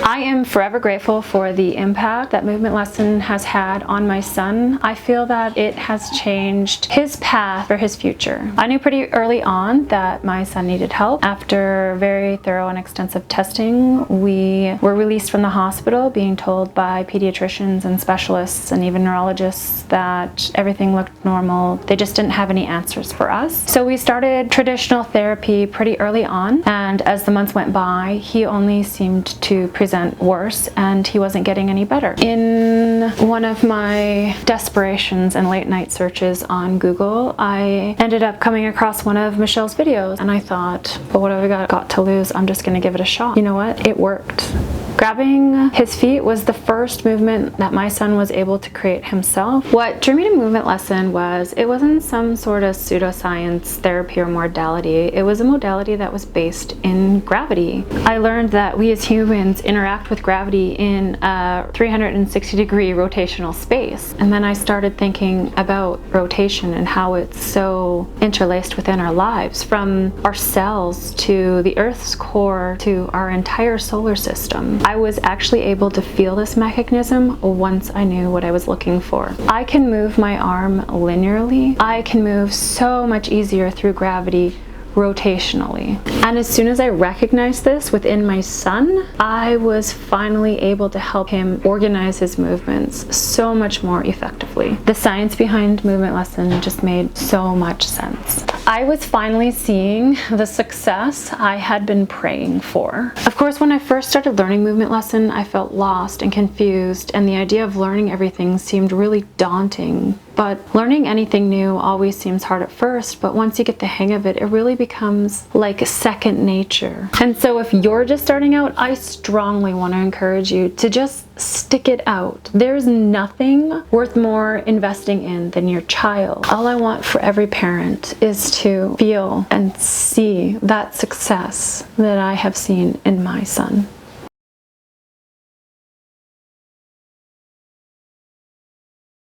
I am forever grateful for the impact that Movement Lesson has had on my son. I feel that it has changed his path for his future. I knew pretty early on that my son needed help. After very thorough and extensive testing, we were released from the hospital, being told by pediatricians and specialists and even neurologists that everything looked normal. They just didn't have any answers for us. So we started traditional therapy pretty early on, and as the months went by, he only seemed to present worse and he wasn't getting any better. In one of my desperations and late night searches on Google, I ended up coming across one of Michelle's videos, and I thought, well, what have I got to lose? I'm just gonna give it a shot. You know what? It worked. Grabbing his feet was the first movement that my son was able to create himself. What drew me to Movement Lesson was, it wasn't some sort of pseudoscience therapy or modality. It was a modality that was based in gravity. I learned that we as humans interact with gravity in a 360-degree rotational space. And then I started thinking about rotation and how it's so interlaced within our lives, from our cells to the Earth's core to our entire solar system. I was actually able to feel this mechanism once I knew what I was looking for. I can move my arm linearly. I can move so much easier through gravity rotationally. And as soon as I recognized this within my son, I was finally able to help him organize his movements so much more effectively. The science behind Movement Lesson just made so much sense. I was finally seeing the success I had been praying for. Of course, when I first started learning Movement Lesson, I felt lost and confused, and the idea of learning everything seemed really daunting. But learning anything new always seems hard at first, but once you get the hang of it, it really becomes like second nature. And so if you're just starting out, I strongly want to encourage you to just stick it out. There's nothing worth more investing in than your child. All I want for every parent is to feel and see that success that I have seen in my son.